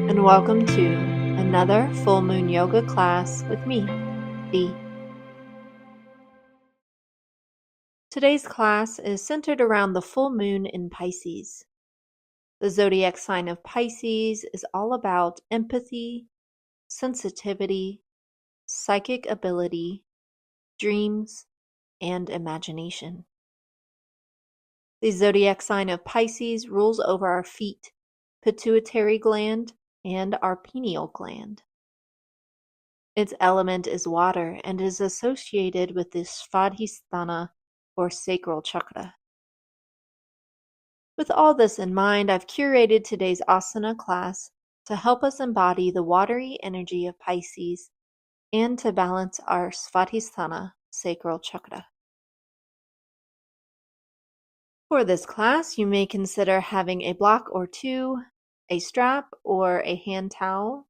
and welcome to another full moon yoga class with me, Dee. Today's class is centered around the full moon in Pisces. The zodiac sign of Pisces is all about empathy, sensitivity, psychic ability, dreams, and imagination. The zodiac sign of Pisces rules over our feet, pituitary gland, and our pineal gland. Its element is water and is associated with the Svadhisthana or sacral chakra. With all this in mind, I've curated today's asana class to help us embody the watery energy of Pisces and to balance our Svadhisthana sacral chakra. For this class, you may consider having a block or two, a strap or a hand towel,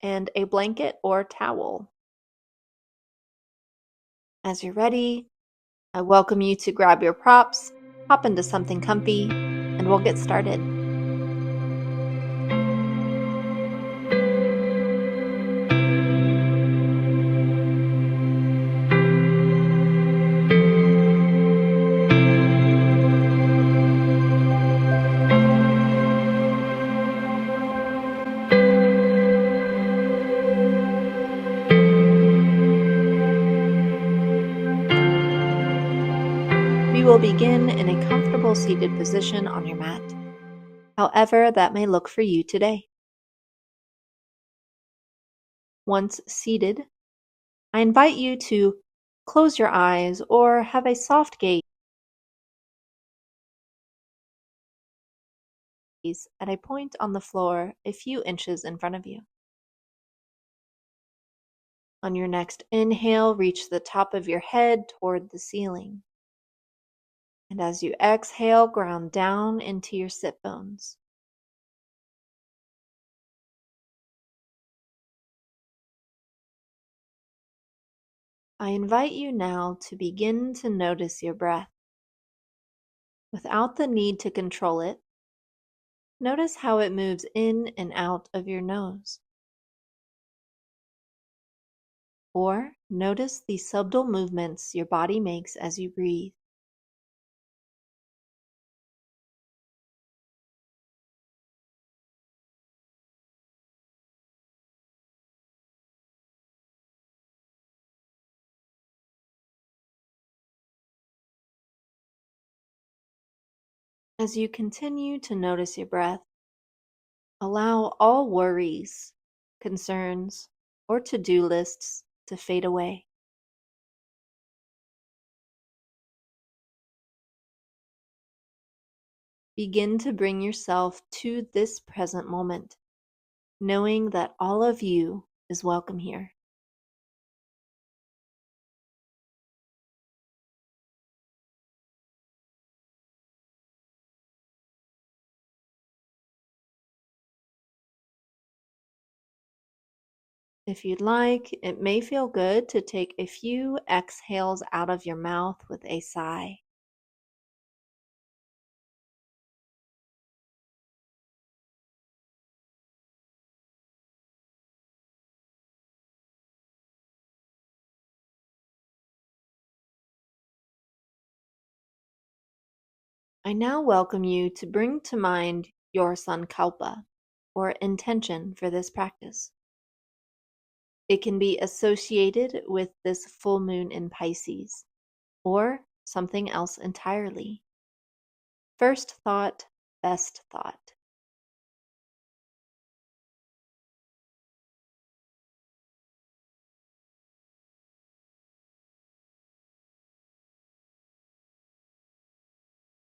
and a blanket or towel. As you're ready, I welcome you to grab your props, hop into something comfy, and we'll get started. We will begin in a comfortable seated position on your mat, however that may look for you today. Once seated, I invite you to close your eyes or have a soft gaze at a point on the floor a few inches in front of you. On your next inhale, reach the top of your head toward the ceiling. And as you exhale, ground down into your sit bones. I invite you now to begin to notice your breath. Without the need to control it, notice how it moves in and out of your nose. Or notice the subtle movements your body makes as you breathe. As you continue to notice your breath, allow all worries, concerns, or to-do lists to fade away. Begin to bring yourself to this present moment, knowing that all of you is welcome here. If you'd like, it may feel good to take a few exhales out of your mouth with a sigh. I now welcome you to bring to mind your sankalpa, or intention for this practice. It can be associated with this full moon in Pisces, or something else entirely. First thought, best thought.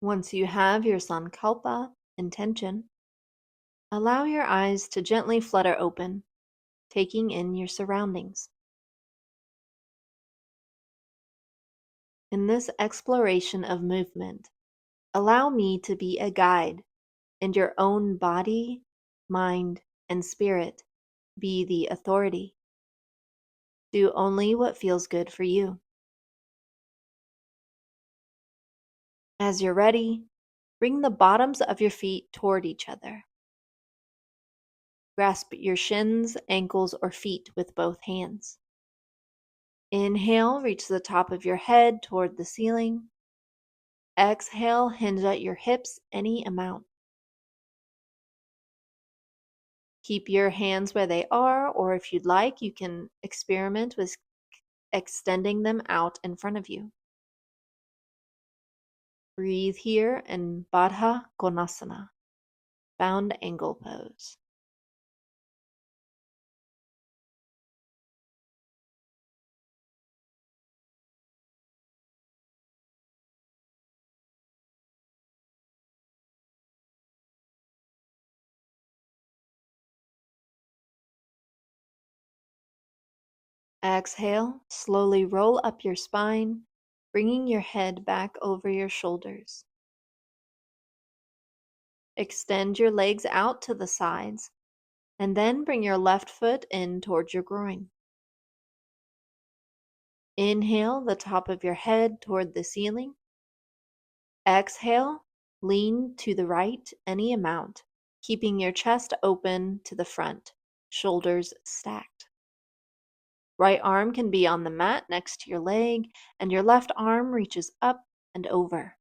Once you have your sankalpa, intention, allow your eyes to gently flutter open, taking in your surroundings. In this exploration of movement, allow me to be a guide, and your own body, mind, and spirit be the authority. Do only what feels good for you. As you're ready, bring the bottoms of your feet toward each other. Grasp your shins, ankles, or feet with both hands. Inhale, reach the top of your head toward the ceiling. Exhale, hinge at your hips any amount. Keep your hands where they are, or if you'd like, you can experiment with extending them out in front of you. Breathe here in Baddha Konasana, bound angle pose. Exhale, slowly roll up your spine, bringing your head back over your shoulders. Extend your legs out to the sides, and then bring your left foot in towards your groin. Inhale the top of your head toward the ceiling. Exhale, lean to the right any amount, keeping your chest open to the front, shoulders stacked. Right arm can be on the mat next to your leg, and your left arm reaches up and over.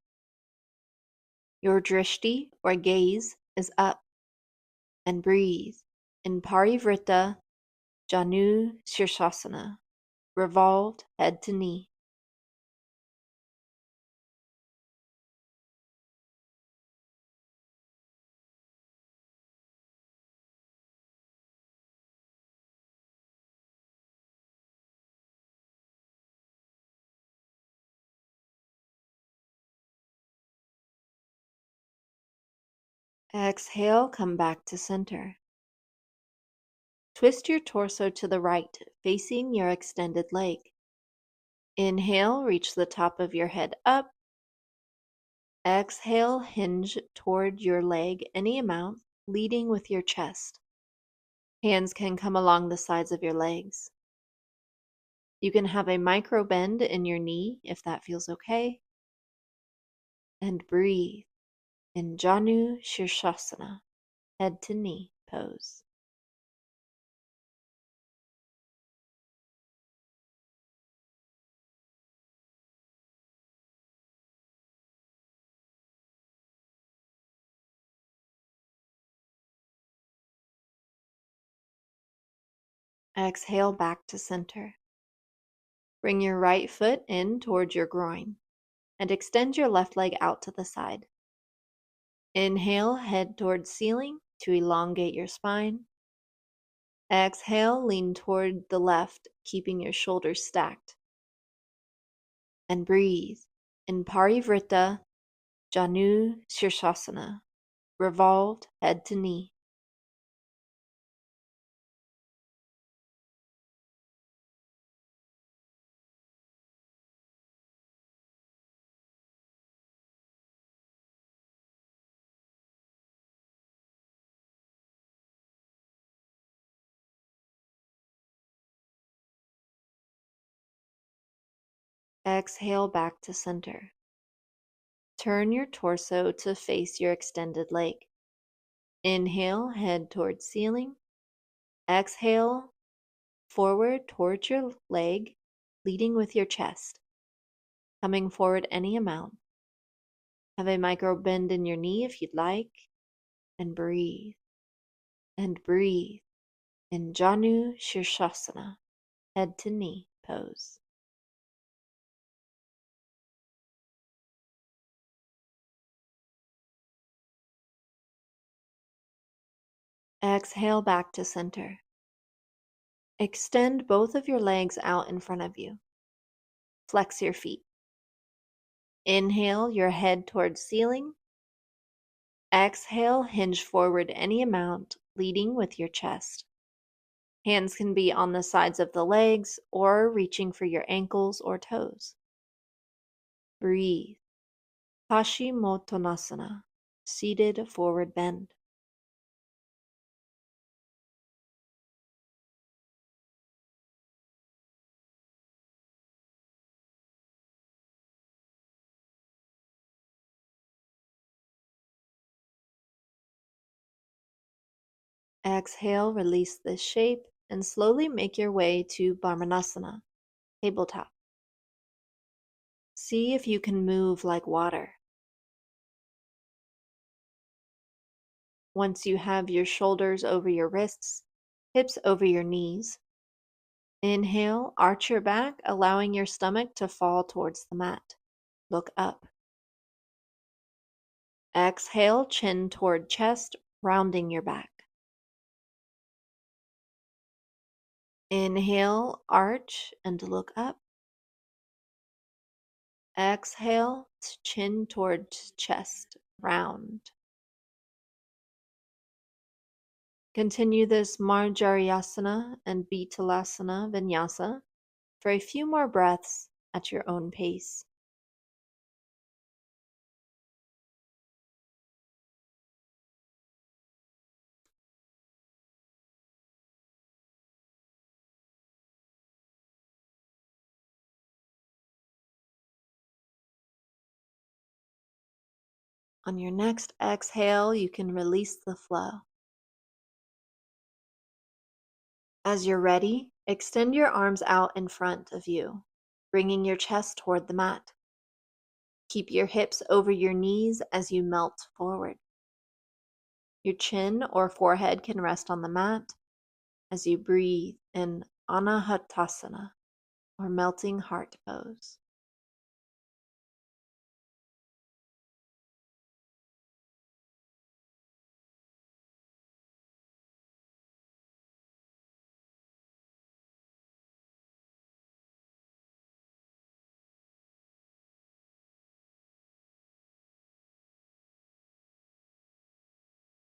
Your drishti, or gaze, is up. And breathe in Parivrtta Janu Shirshasana, revolved head to knee. Exhale, come back to center. Twist your torso to the right, facing your extended leg. Inhale, reach the top of your head up. Exhale, hinge toward your leg any amount, leading with your chest. Hands can come along the sides of your legs. You can have a micro bend in your knee if that feels okay. And breathe in Janu Shirshasana, head to knee pose. Exhale back to center. Bring your right foot in towards your groin and extend your left leg out to the side. Inhale, head towards ceiling to elongate your spine. Exhale, lean toward the left, keeping your shoulders stacked. And breathe in Parivrtta Janu Shirshasana, revolved head to knee. Exhale back to center. Turn your torso to face your extended leg. Inhale, head towards ceiling. Exhale, forward towards your leg, leading with your chest. Coming forward any amount. Have a micro bend in your knee if you'd like. And breathe. And breathe in Janu Shirshasana, head to knee pose. Exhale back to center. Extend both of your legs out in front of you. Flex your feet. Inhale your head towards ceiling. Exhale, hinge forward any amount, leading with your chest. Hands can be on the sides of the legs or reaching for your ankles or toes. Breathe. Paschimottanasana, seated forward bend. Exhale, release this shape, and slowly make your way to Brahmanasana, tabletop. See if you can move like water. Once you have your shoulders over your wrists, hips over your knees, inhale, arch your back, allowing your stomach to fall towards the mat. Look up. Exhale, chin toward chest, rounding your back. Inhale, arch, and look up. Exhale, chin toward chest, round. Continue this Marjariyasana and Betalasana Vinyasa for a few more breaths at your own pace. On your next exhale, you can release the flow. As you're ready, extend your arms out in front of you, bringing your chest toward the mat. Keep your hips over your knees as you melt forward. Your chin or forehead can rest on the mat as you breathe in Anahatasana, or melting heart pose.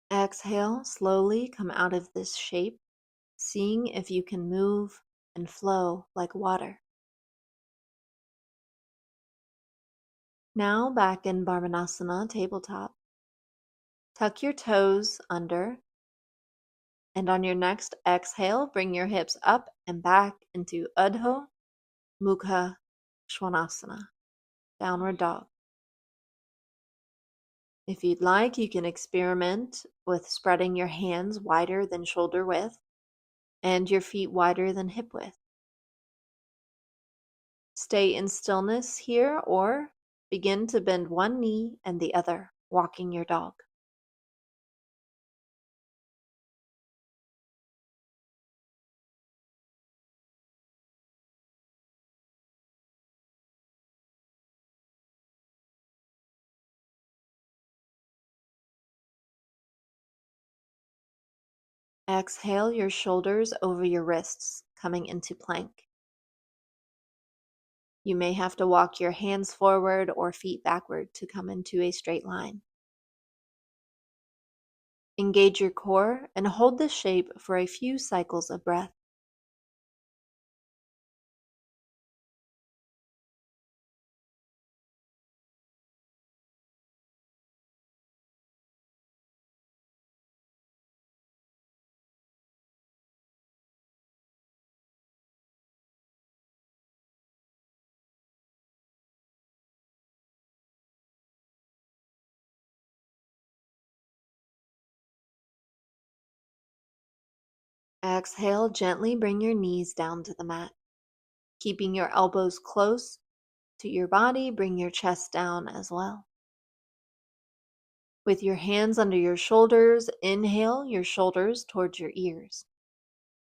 Exhale, slowly come out of this shape, seeing if you can move and flow like water. Now back in Brahmanasana, tabletop. Tuck your toes under, and on your next exhale, bring your hips up and back into Adho Mukha Svanasana, downward dog. If you'd like, you can experiment with spreading your hands wider than shoulder width and your feet wider than hip width. Stay in stillness here or begin to bend one knee and the other, walking your dog. Exhale your shoulders over your wrists, coming into plank. You may have to walk your hands forward or feet backward to come into a straight line. Engage your core and hold this shape for a few cycles of breath. Exhale, gently bring your knees down to the mat. Keeping your elbows close to your body, bring your chest down as well. With your hands under your shoulders, inhale your shoulders towards your ears.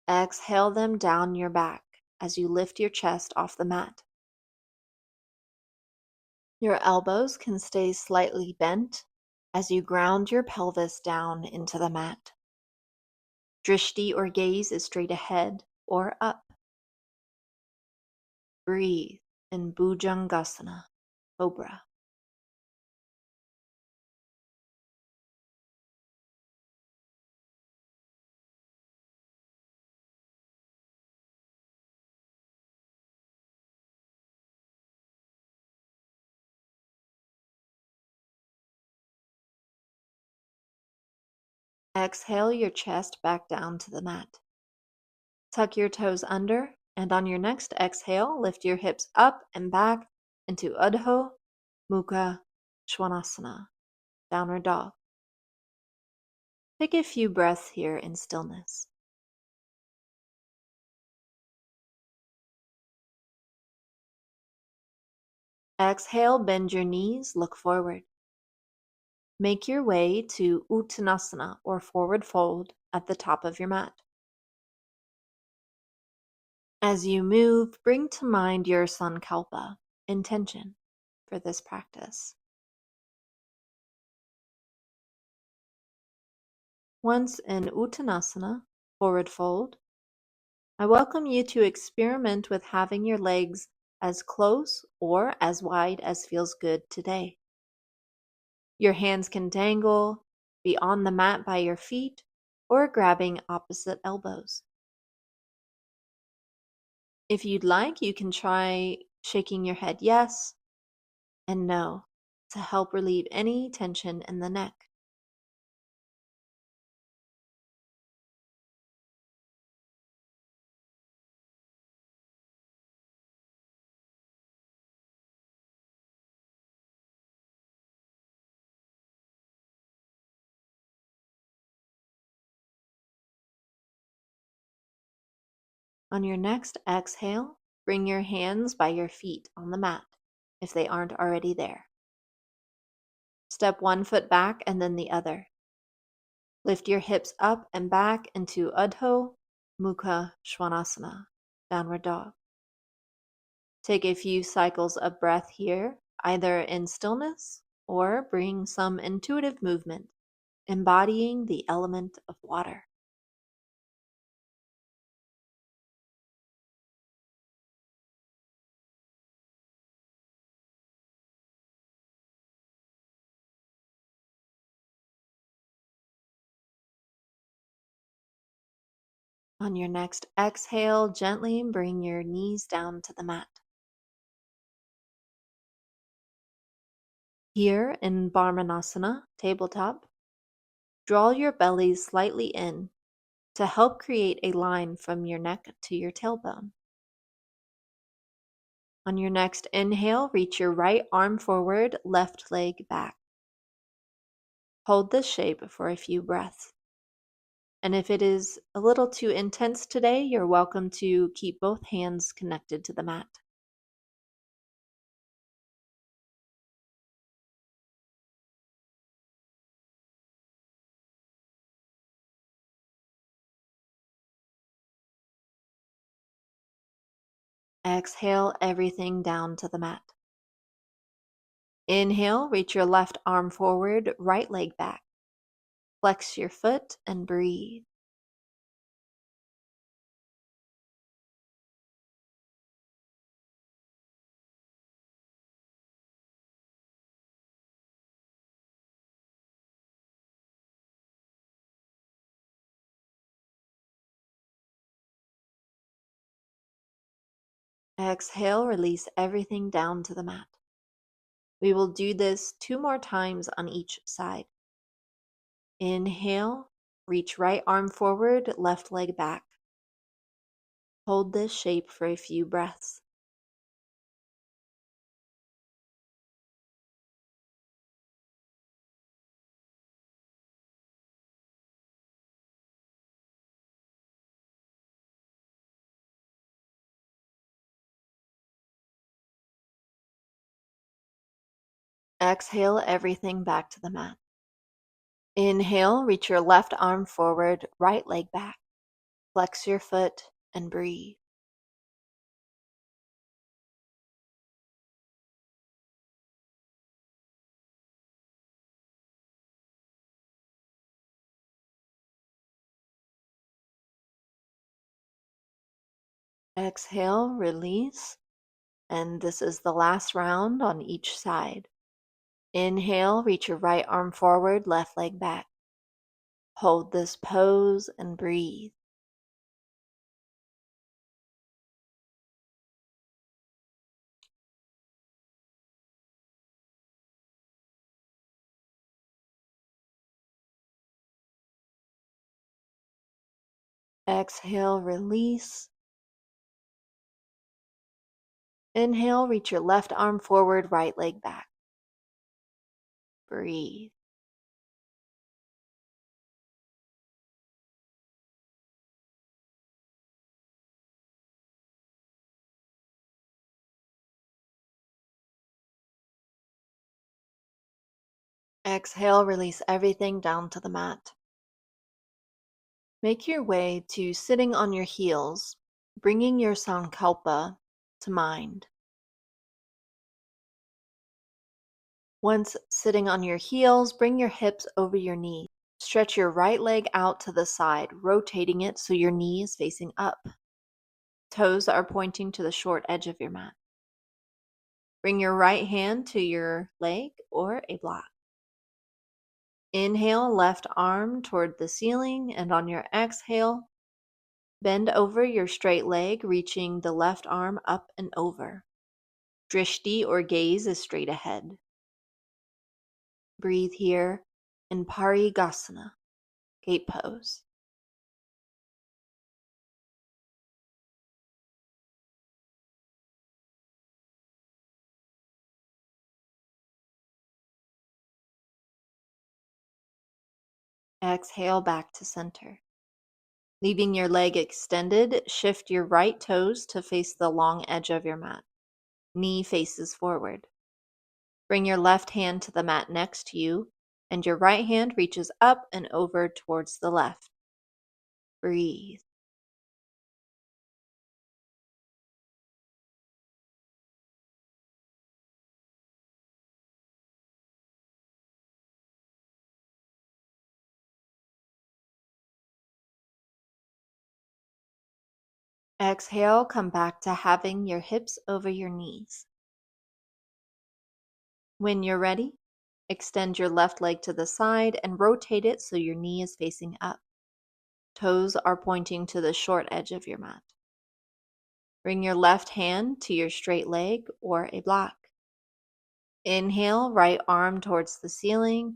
Exhale them down your back as you lift your chest off the mat. Your elbows can stay slightly bent as you ground your pelvis down into the mat. Drishti or gaze is straight ahead or up. Breathe in Bhujangasana, Cobra. Exhale your chest back down to the mat. Tuck your toes under, and on your next exhale, lift your hips up and back into Adho Mukha Svanasana, downward dog. Take a few breaths here in stillness. Exhale, bend your knees, look forward. Make your way to Uttanasana or forward fold at the top of your mat. As you move, bring to mind your sankalpa, intention, for this practice. Once in Uttanasana, forward fold, I welcome you to experiment with having your legs as close or as wide as feels good today. Your hands can dangle, be on the mat by your feet, or grabbing opposite elbows. If you'd like, you can try shaking your head yes and no to help relieve any tension in the neck. On your next exhale, bring your hands by your feet on the mat if they aren't already there. Step one foot back and then the other. Lift your hips up and back into Adho Mukha Svanasana, downward dog. Take a few cycles of breath here, either in stillness or bring some intuitive movement, embodying the element of water. On your next exhale, gently bring your knees down to the mat. Here in Varmanasana, tabletop, draw your belly slightly in to help create a line from your neck to your tailbone. On your next inhale, reach your right arm forward, left leg back. Hold this shape for a few breaths. And if it is a little too intense today, you're welcome to keep both hands connected to the mat. Exhale everything down to the mat. Inhale, reach your left arm forward, right leg back. Flex your foot and breathe. Exhale, release everything down to the mat. We will do this 2 more times on each side. Inhale, reach right arm forward, left leg back. Hold this shape for a few breaths. Exhale everything back to the mat. Inhale, reach your left arm forward, right leg back. Flex your foot and breathe. Exhale, release. And this is the last round on each side. Inhale, reach your right arm forward, left leg back. Hold this pose and breathe. Exhale, release. Inhale, reach your left arm forward, right leg back. Breathe. Exhale, release everything down to the mat. Make your way to sitting on your heels, bringing your sankalpa to mind. Once sitting on your heels, bring your hips over your knees. Stretch your right leg out to the side, rotating it so your knee is facing up. Toes are pointing to the short edge of your mat. Bring your right hand to your leg or a block. Inhale, left arm toward the ceiling, and on your exhale, bend over your straight leg, reaching the left arm up and over. Drishti or gaze is straight ahead. Breathe here in Parigasana, gate pose. Exhale back to center. Leaving your leg extended, shift your right toes to face the long edge of your mat. Knee faces forward. Bring your left hand to the mat next to you, and your right hand reaches up and over towards the left. Breathe. Exhale, come back to having your hips over your knees. When you're ready, extend your left leg to the side and rotate it so your knee is facing up. Toes are pointing to the short edge of your mat. Bring your left hand to your straight leg or a block. Inhale, right arm towards the ceiling,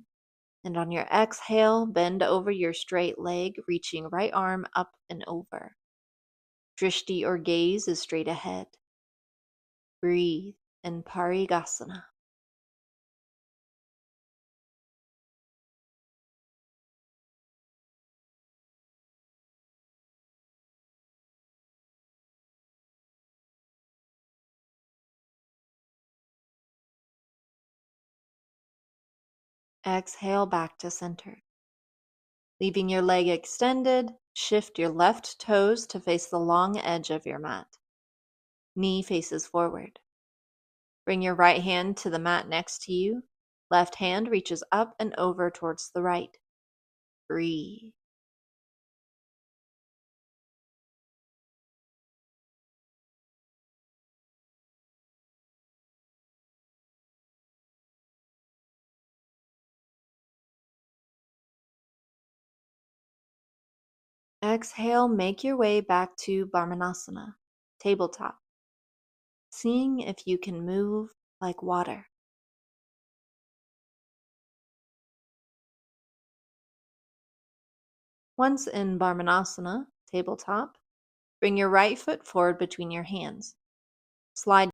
and on your exhale, bend over your straight leg, reaching right arm up and over. Drishti or gaze is straight ahead. Breathe in Parigasana. Exhale back to center. Leaving your leg extended, shift your left toes to face the long edge of your mat. Knee faces forward. Bring your right hand to the mat next to you. Left hand reaches up and over towards the right. Breathe. Exhale, make your way back to Varmanasana, tabletop, seeing if you can move like water. Once in Varmanasana, tabletop, bring your right foot forward between your hands. Slide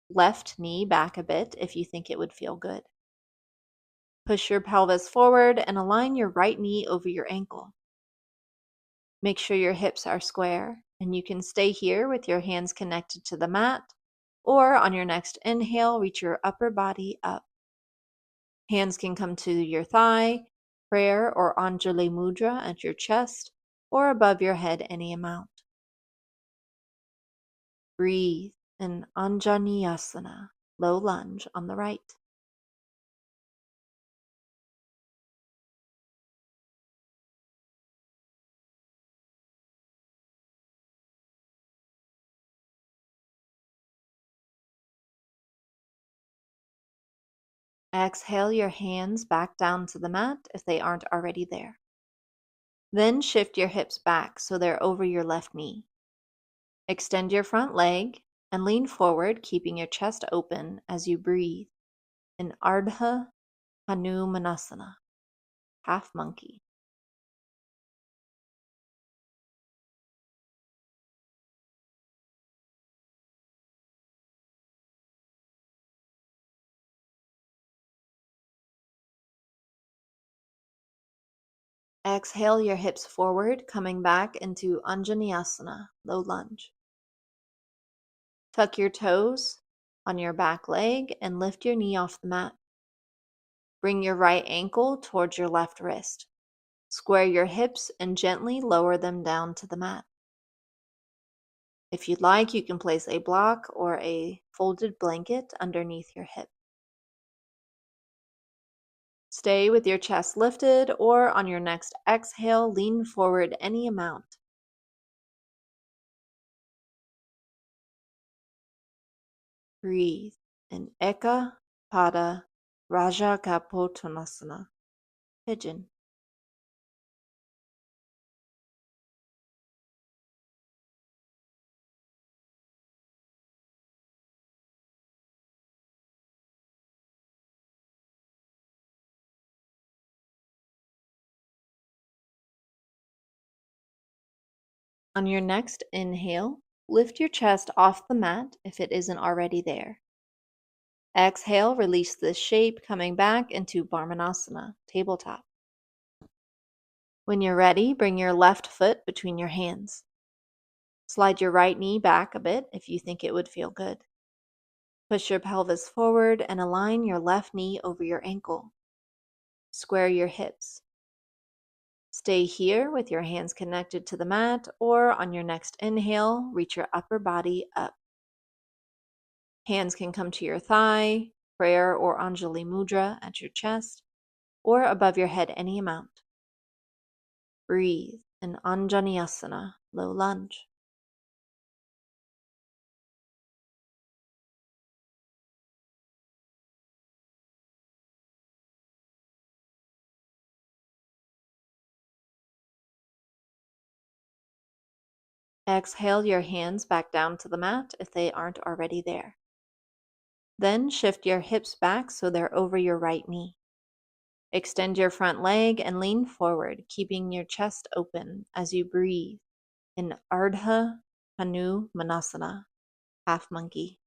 left knee back a bit if you think it would feel good. Push your pelvis forward and align your right knee over your ankle. Make sure your hips are square, and you can stay here with your hands connected to the mat, or on your next inhale, reach your upper body up. Hands can come to your thigh, prayer or Anjali Mudra at your chest, or above your head any amount. Breathe in Anjaneyasana, low lunge on the right. Exhale your hands back down to the mat if they aren't already there. Then shift your hips back so they're over your left knee. Extend your front leg and lean forward, keeping your chest open as you breathe in Ardha Hanumanasana, half monkey. Exhale your hips forward, coming back into Anjaneyasana, low lunge. Tuck your toes on your back leg and lift your knee off the mat. Bring your right ankle towards your left wrist. Square your hips and gently lower them down to the mat. If you'd like, you can place a block or a folded blanket underneath your hip. Stay with your chest lifted, or on your next exhale, lean forward any amount. Breathe in Eka Pada Raja Kapotanasana, pigeon. On your next inhale, lift your chest off the mat if it isn't already there. Exhale, release this shape, coming back into Varmanasana, tabletop. When you're ready, bring your left foot between your hands. Slide your right knee back a bit if you think it would feel good. Push your pelvis forward and align your left knee over your ankle. Square your hips. Stay here with your hands connected to the mat, or on your next inhale, reach your upper body up. Hands can come to your thigh, prayer or Anjali Mudra at your chest, or above your head any amount. Breathe in Anjaneyasana, low lunge. Exhale your hands back down to the mat if they aren't already there. Then shift your hips back so they're over your right knee. Extend your front leg and lean forward, keeping your chest open as you breathe in Ardha Hanu Manasana, half monkey.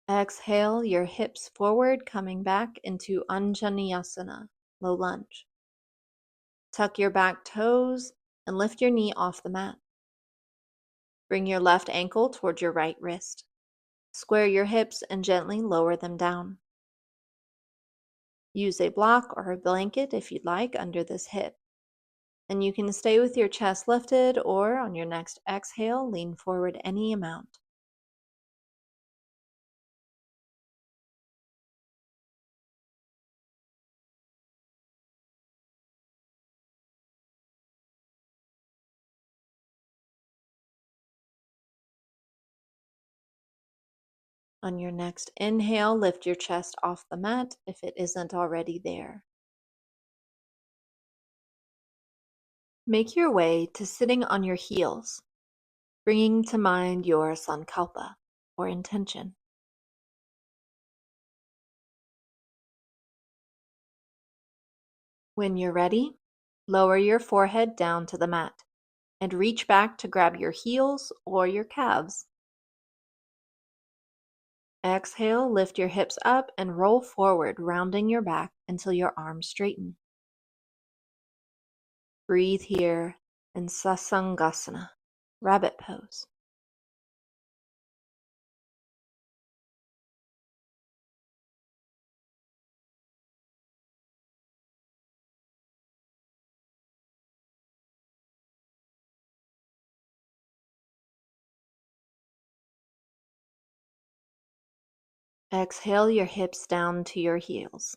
Exhale your hips forward, coming back into Anjaneyasana, low lunge. Tuck your back toes and lift your knee off the mat. Bring your left ankle toward your right wrist. Square your hips and gently lower them down. Use a block or a blanket if you'd like under this hip. And you can stay with your chest lifted, or on your next exhale, lean forward any amount. On your next inhale, lift your chest off the mat if it isn't already there. Make your way to sitting on your heels, bringing to mind your sankalpa, or intention. When you're ready, lower your forehead down to the mat and reach back to grab your heels or your calves. Exhale, lift your hips up and roll forward, rounding your back until your arms straighten. Breathe here in Sasangasana, rabbit pose. Exhale your hips down to your heels.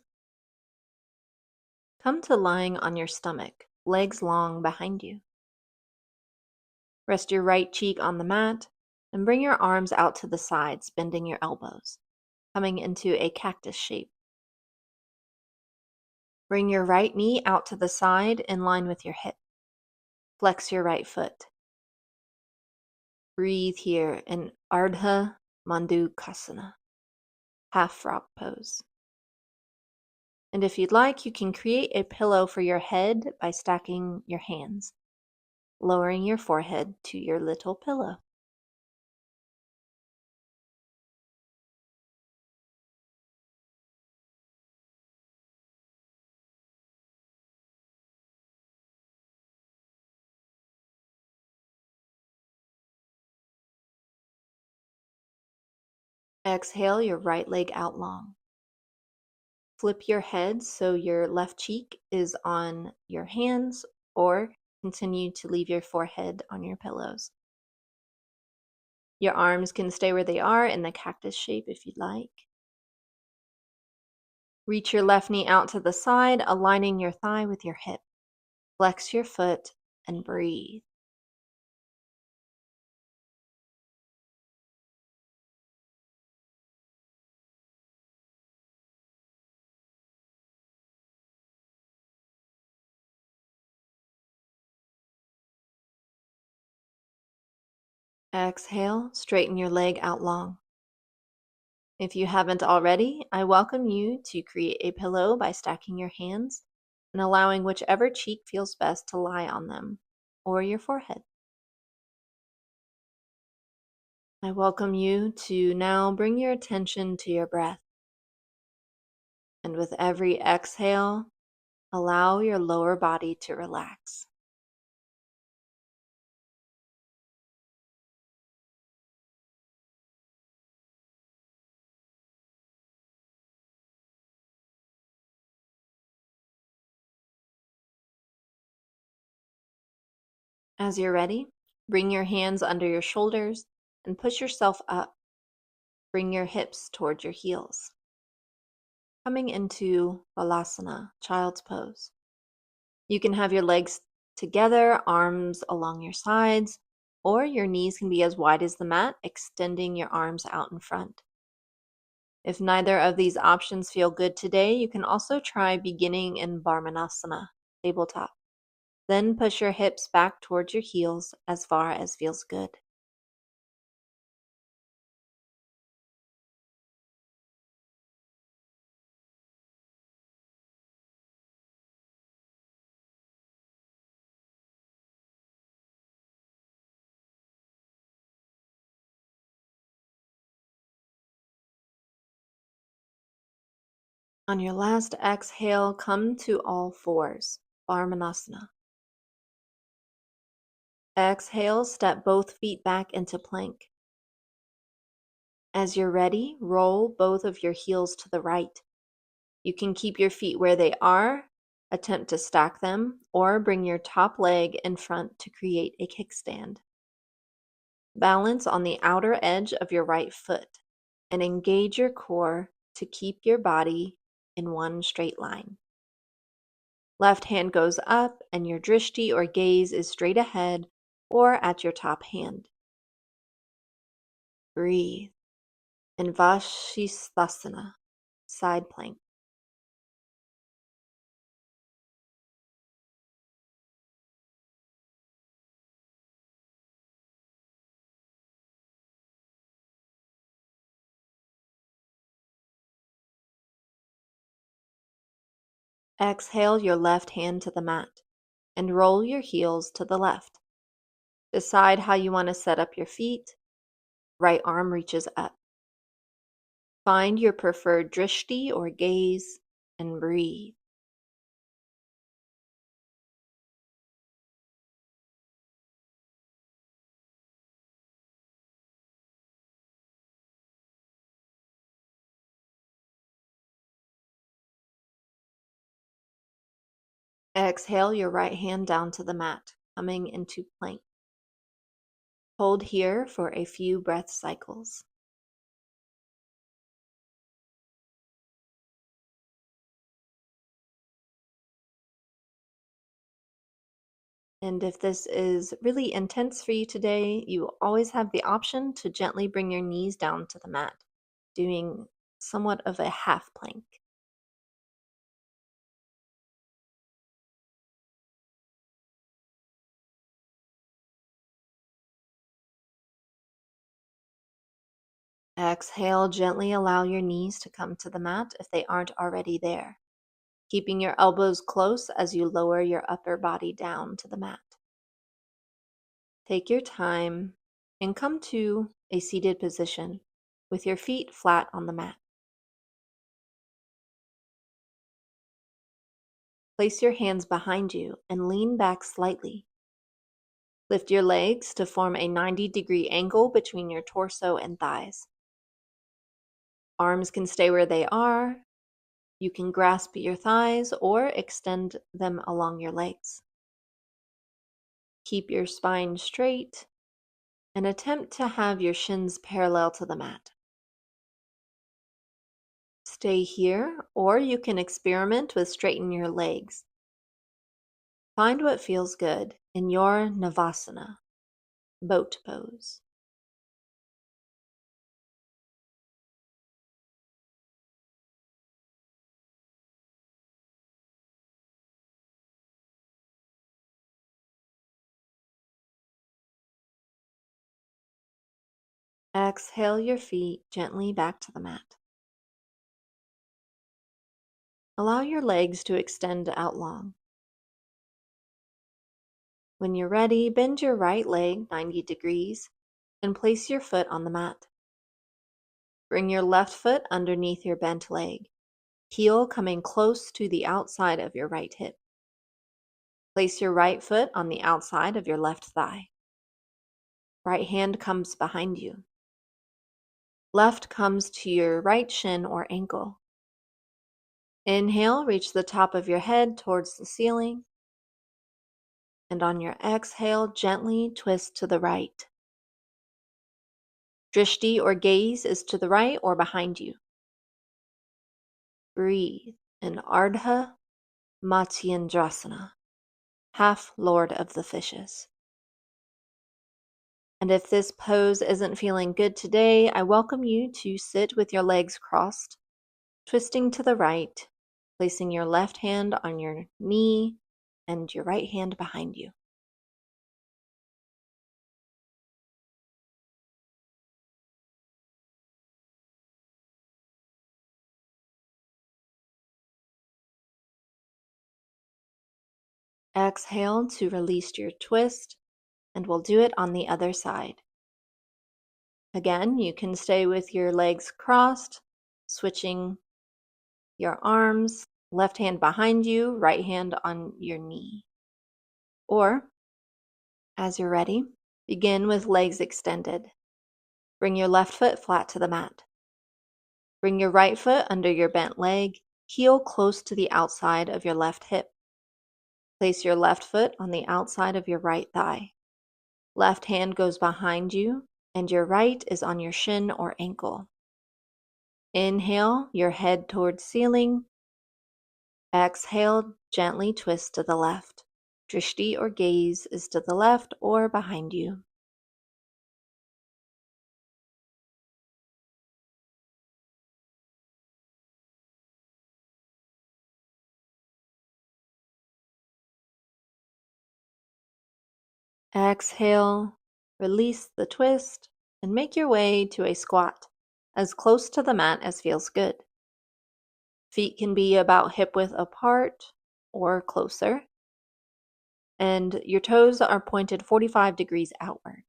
Come to lying on your stomach, legs long behind you. Rest your right cheek on the mat and bring your arms out to the sides, bending your elbows, coming into a cactus shape. Bring your right knee out to the side in line with your hip. Flex your right foot. Breathe here in Ardha Mandukasana, half frog pose. And if you'd like, you can create a pillow for your head by stacking your hands, lowering your forehead to your little pillow. Exhale your right leg out long. Flip your head so your left cheek is on your hands, or continue to leave your forehead on your pillows. Your arms can stay where they are in the cactus shape if you'd like. Reach your left knee out to the side, aligning your thigh with your hip. Flex your foot and breathe. Exhale, straighten your leg out long. If you haven't already, I welcome you to create a pillow by stacking your hands and allowing whichever cheek feels best to lie on them, or your forehead. I welcome you to now bring your attention to your breath. And with every exhale, allow your lower body to relax. As you're ready, bring your hands under your shoulders and push yourself up. Bring your hips toward your heels. Coming into Balasana, child's pose. You can have your legs together, arms along your sides, or your knees can be as wide as the mat, extending your arms out in front. If neither of these options feel good today, you can also try beginning in Varmanasana, tabletop. Then push your hips back towards your heels as far as feels good. On your last exhale, come to all fours, Varmanasana. Exhale, step both feet back into plank. As you're ready, roll both of your heels to the right. You can keep your feet where they are, attempt to stack them, or bring your top leg in front to create a kickstand. Balance on the outer edge of your right foot and engage your core to keep your body in one straight line. Left hand goes up and your drishti or gaze is straight ahead or at your top hand. Breathe. In Vashisthasana, side plank. Exhale your left hand to the mat and roll your heels to the left. Decide how you want to set up your feet. Right arm reaches up. Find your preferred drishti or gaze and breathe. Exhale your right hand down to the mat, coming into plank. Hold here for a few breath cycles. And if this is really intense for you today, you always have the option to gently bring your knees down to the mat, doing somewhat of a half plank. Exhale, gently allow your knees to come to the mat if they aren't already there, keeping your elbows close as you lower your upper body down to the mat. Take your time and come to a seated position with your feet flat on the mat. Place your hands behind you and lean back slightly. Lift your legs to form a 90-degree angle between your torso and thighs. Arms can stay where they are. You can grasp your thighs or extend them along your legs. Keep your spine straight and attempt to have your shins parallel to the mat. Stay here, or you can experiment with straightening your legs. Find what feels good in your Navasana, boat pose. Exhale your feet gently back to the mat. Allow your legs to extend out long. When you're ready, bend your right leg 90 degrees and place your foot on the mat. Bring your left foot underneath your bent leg, heel coming close to the outside of your right hip. Place your right foot on the outside of your left thigh. Right hand comes behind you. Left comes to your right shin or ankle. Inhale, reach the top of your head towards the ceiling. And on your exhale, gently twist to the right. Drishti or gaze is to the right or behind you. Breathe in Ardha Matsyendrasana, half Lord of the Fishes. And if this pose isn't feeling good today, I welcome you to sit with your legs crossed, twisting to the right, placing your left hand on your knee and your right hand behind you. Exhale to release your twist, and we'll do it on the other side. Again, you can stay with your legs crossed, switching your arms, left hand behind you, right hand on your knee. Or, as you're ready, begin with legs extended. Bring your left foot flat to the mat. Bring your right foot under your bent leg, heel close to the outside of your left hip. Place your left foot on the outside of your right thigh. Left hand goes behind you, and your right is on your shin or ankle. Inhale, your head towards ceiling. Exhale, gently twist to the left. Drishti or gaze is to the left or behind you. Exhale, release the twist, and make your way to a squat, as close to the mat as feels good. Feet can be about hip width apart or closer, and your toes are pointed 45 degrees outward.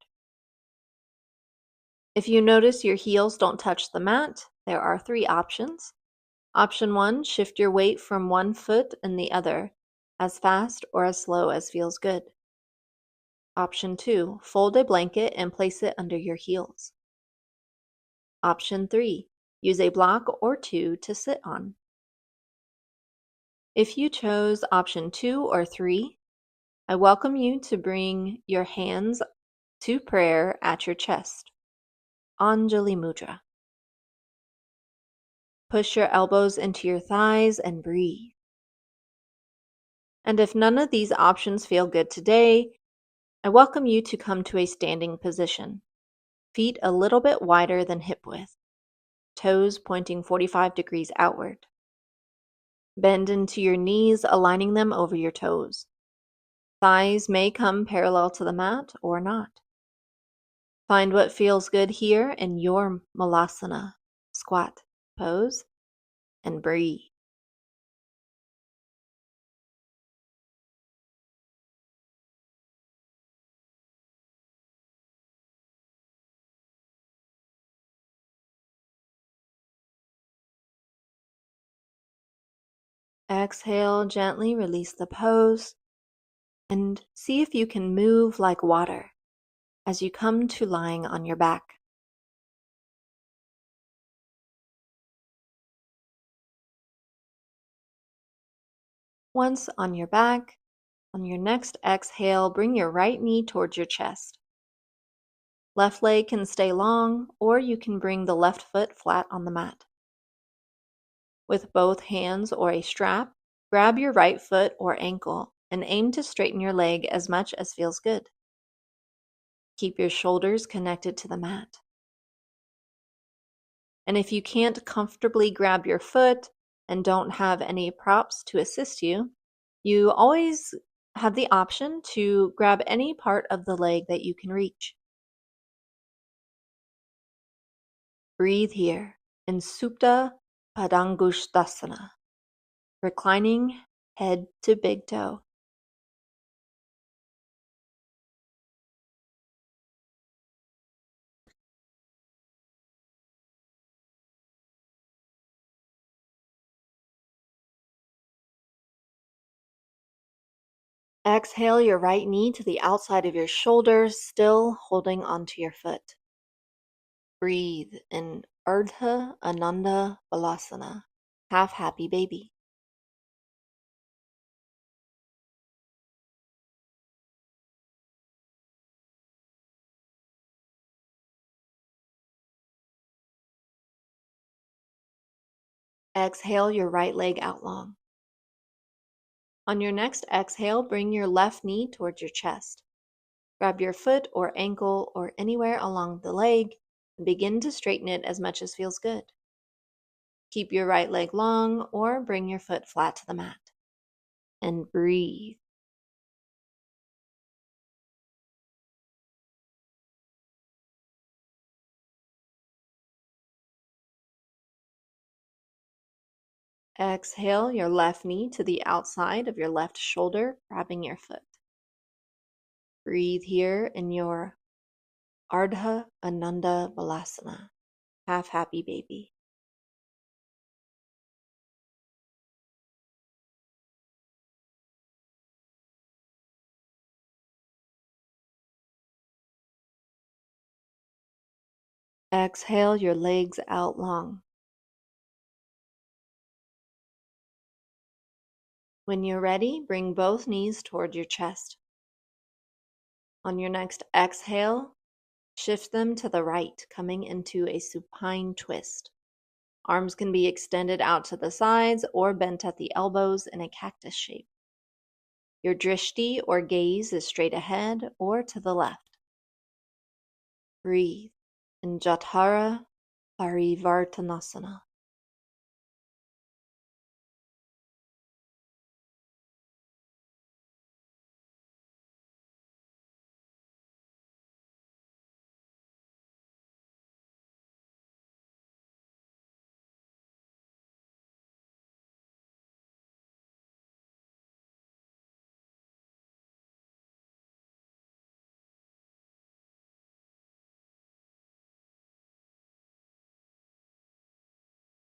If you notice your heels don't touch the mat, there are 3 options. Option 1, shift your weight from one foot and the other, as fast or as slow as feels good. Option 2, fold a blanket and place it under your heels. Option 3, use a block or 2 to sit on. If you chose option 2 or 3, I welcome you to bring your hands to prayer at your chest, Anjali Mudra. Push your elbows into your thighs and breathe. And if none of these options feel good today, I welcome you to come to a standing position, feet a little bit wider than hip width, toes pointing 45 degrees outward. Bend into your knees, aligning them over your toes. Thighs may come parallel to the mat or not. Find what feels good here in your Malasana, squat pose, and breathe. Exhale, gently release the pose, and see if you can move like water as you come to lying on your back. Once on your back, on your next exhale, bring your right knee towards your chest. Left leg can stay long, or you can bring the left foot flat on the mat. With both hands or a strap, grab your right foot or ankle and aim to straighten your leg as much as feels good. Keep your shoulders connected to the mat. And if you can't comfortably grab your foot and don't have any props to assist you, you always have the option to grab any part of the leg that you can reach. Breathe here in Supta Padangusthasana, reclining head to big toe. Exhale your right knee to the outside of your shoulders, still holding onto your foot. Breathe in Ardha Ananda Balasana, half happy baby. Exhale your right leg out long. On your next exhale, bring your left knee towards your chest. Grab your foot or ankle or anywhere along the leg and begin to straighten it as much as feels good. Keep your right leg long or bring your foot flat to the mat. And breathe. Exhale your left knee to the outside of your left shoulder, grabbing your foot. Breathe here in your Ardha Ananda Balasana, half happy baby. Exhale your legs out long. When you're ready, bring both knees toward your chest. On your next exhale, shift them to the right, coming into a supine twist. Arms can be extended out to the sides or bent at the elbows in a cactus shape. Your drishti or gaze is straight ahead or to the left. Breathe in Jatara Parivartanasana.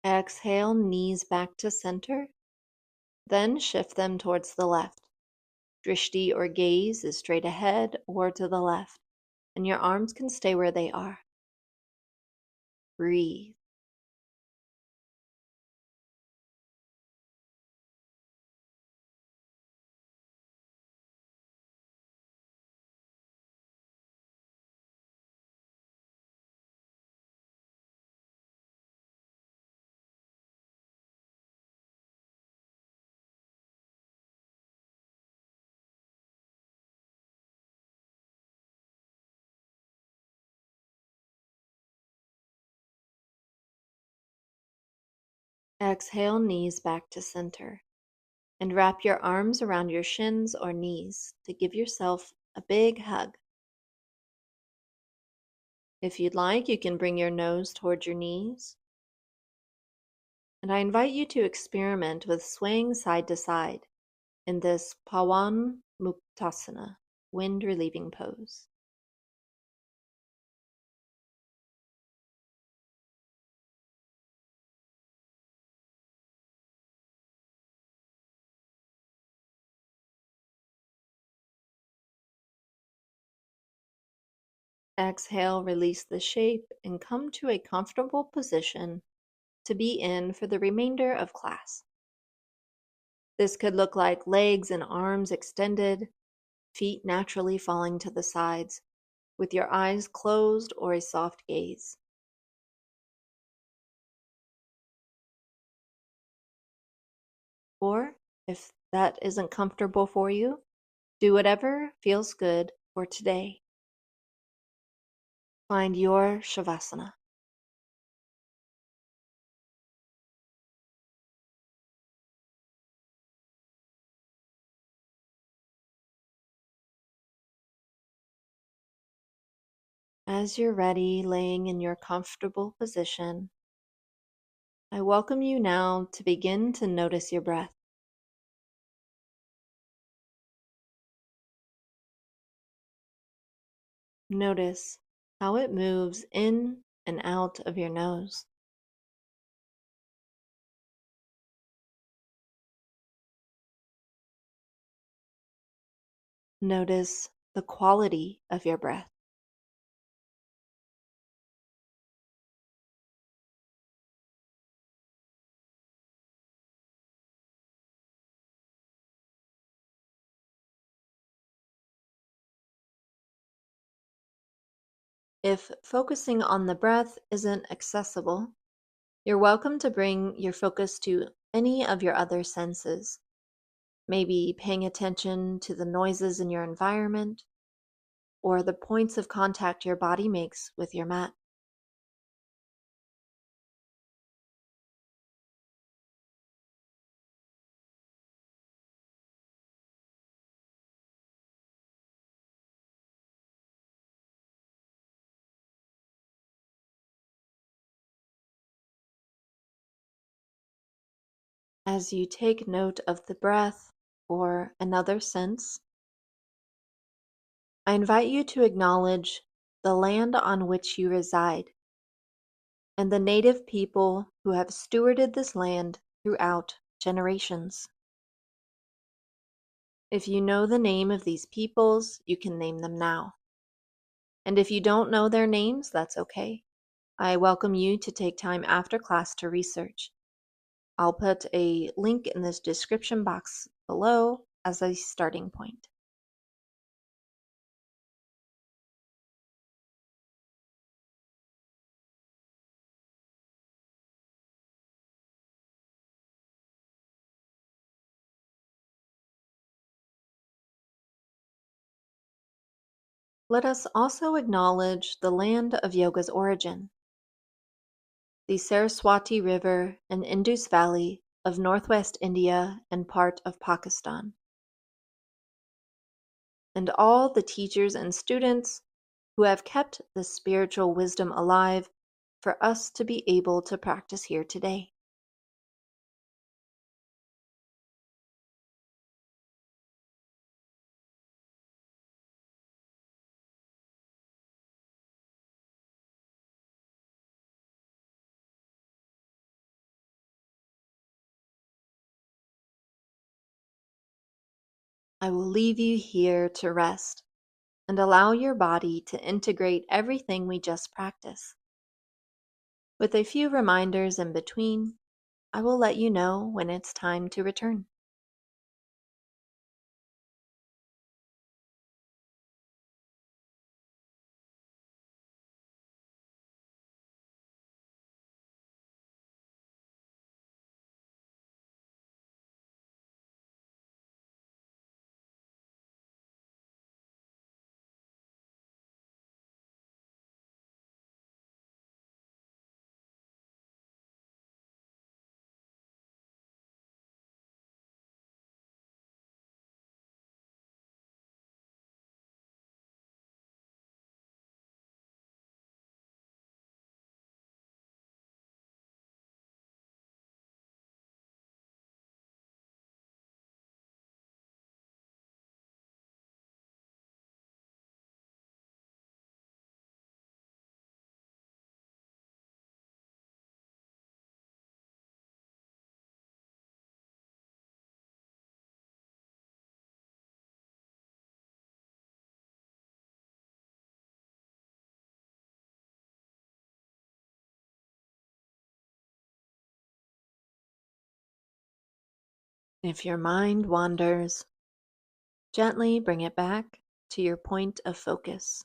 Exhale, knees back to center. Then shift them towards the left. Drishti or gaze is straight ahead or to the left, and your arms can stay where they are. Breathe. Exhale, knees back to center. And wrap your arms around your shins or knees to give yourself a big hug. If you'd like, you can bring your nose towards your knees. And I invite you to experiment with swaying side to side in this Pawan Muktasana, wind relieving pose. Exhale, release the shape and come to a comfortable position to be in for the remainder of class. This could look like legs and arms extended, feet naturally falling to the sides, with your eyes closed or a soft gaze. Or, if that isn't comfortable for you, do whatever feels good for today. Find your Shavasana. As you're ready, laying in your comfortable position, I welcome you now to begin to notice your breath. Notice how it moves in and out of your nose. Notice the quality of your breath. If focusing on the breath isn't accessible, you're welcome to bring your focus to any of your other senses, maybe paying attention to the noises in your environment or the points of contact your body makes with your mat. As you take note of the breath or another sense, I invite you to acknowledge the land on which you reside and the native people who have stewarded this land throughout generations. If you know the name of these peoples, you can name them now. And if you don't know their names, that's okay. I welcome you to take time after class to research. I'll put a link in this description box below as a starting point. Let us also acknowledge the land of yoga's origin, the Saraswati River and Indus Valley of northwest India and part of Pakistan, and all the teachers and students who have kept this spiritual wisdom alive for us to be able to practice here today. I will leave you here to rest and allow your body to integrate everything we just practiced. With a few reminders in between, I will let you know when it's time to return. If your mind wanders, gently bring it back to your point of focus.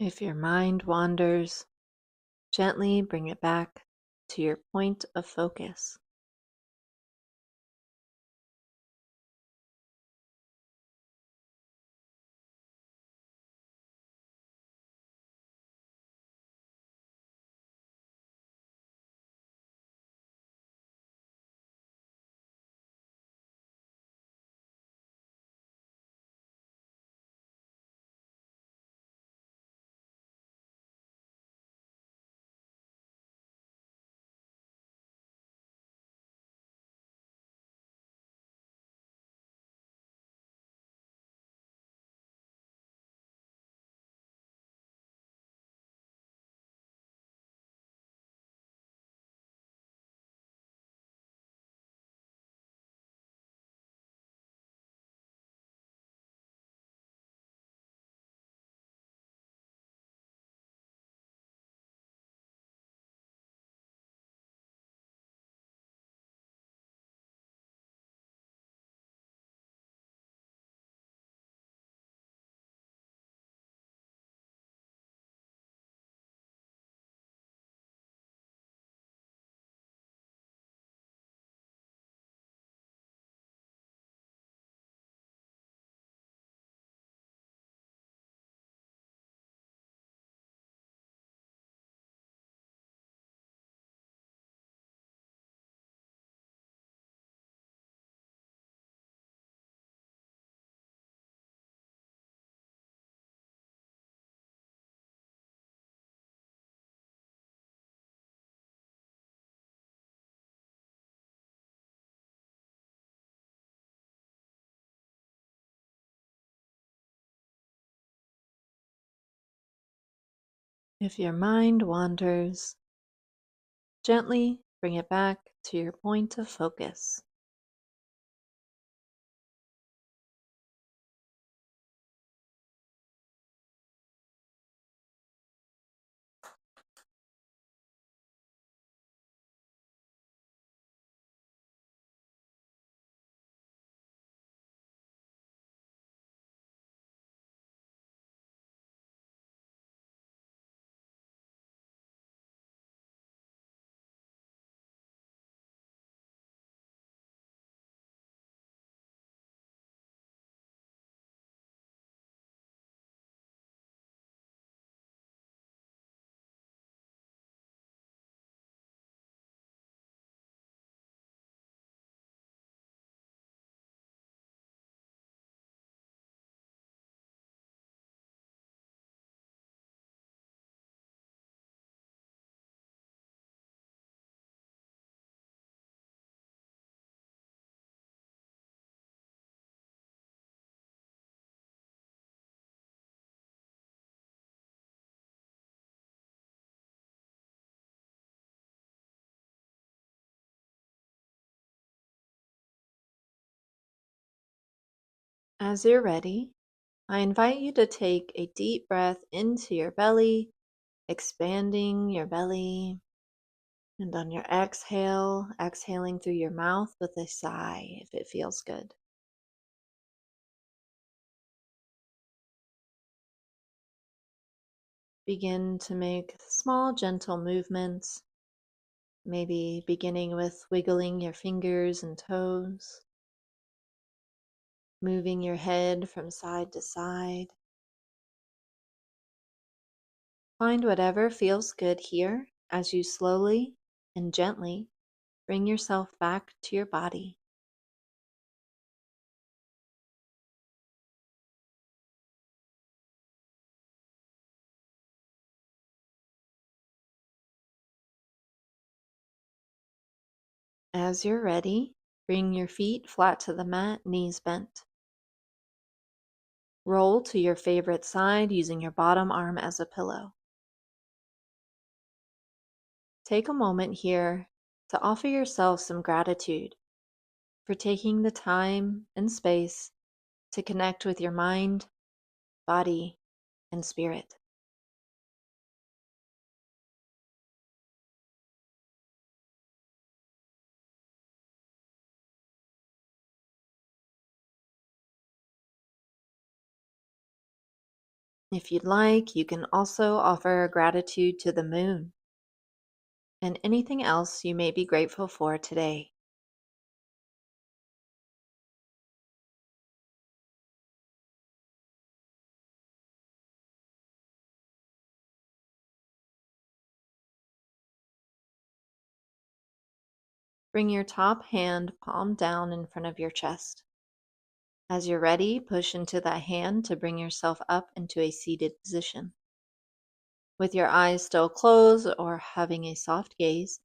If your mind wanders, gently bring it back to your point of focus. If your mind wanders, gently bring it back to your point of focus. As you're ready, I invite you to take a deep breath into your belly, expanding your belly. And on your exhale, exhaling through your mouth with a sigh if it feels good. Begin to make small, gentle movements, maybe beginning with wiggling your fingers and toes, moving your head from side to side. Find whatever feels good here as you slowly and gently bring yourself back to your body. As you're ready, bring your feet flat to the mat, knees bent. Roll to your favorite side using your bottom arm as a pillow. Take a moment here to offer yourself some gratitude for taking the time and space to connect with your mind, body, and spirit. If you'd like, you can also offer gratitude to the moon and anything else you may be grateful for today. Bring your top hand palm down in front of your chest. As you're ready, push into that hand to bring yourself up into a seated position. With your eyes still closed or having a soft gaze,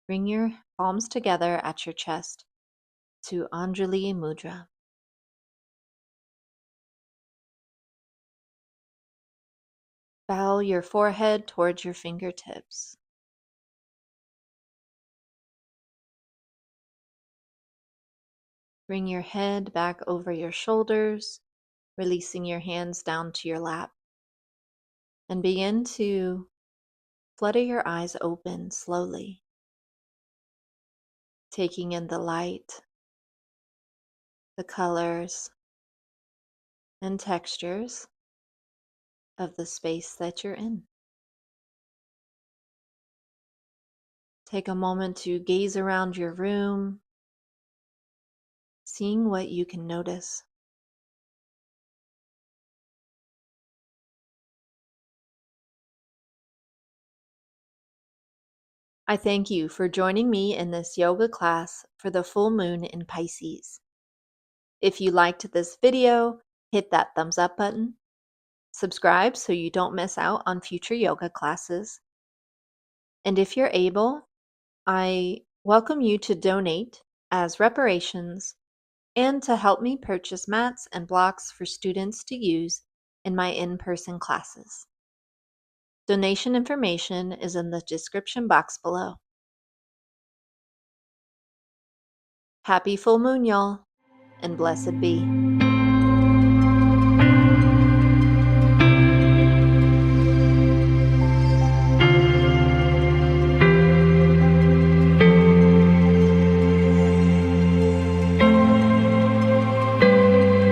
bring your palms together at your chest to Anjali Mudra. Bow your forehead towards your fingertips. Bring your head back over your shoulders, releasing your hands down to your lap. And begin to flutter your eyes open slowly, taking in the light, the colors, and textures of the space that you're in. Take a moment to gaze around your room, seeing what you can notice. I thank you for joining me in this yoga class for the full moon in Pisces. If you liked this video, hit that thumbs up button. Subscribe so you don't miss out on future yoga classes. And if you're able, I welcome you to donate as reparations and to help me purchase mats and blocks for students to use in my in-person classes. Donation information is in the description box below. Happy full moon, y'all, and blessed be.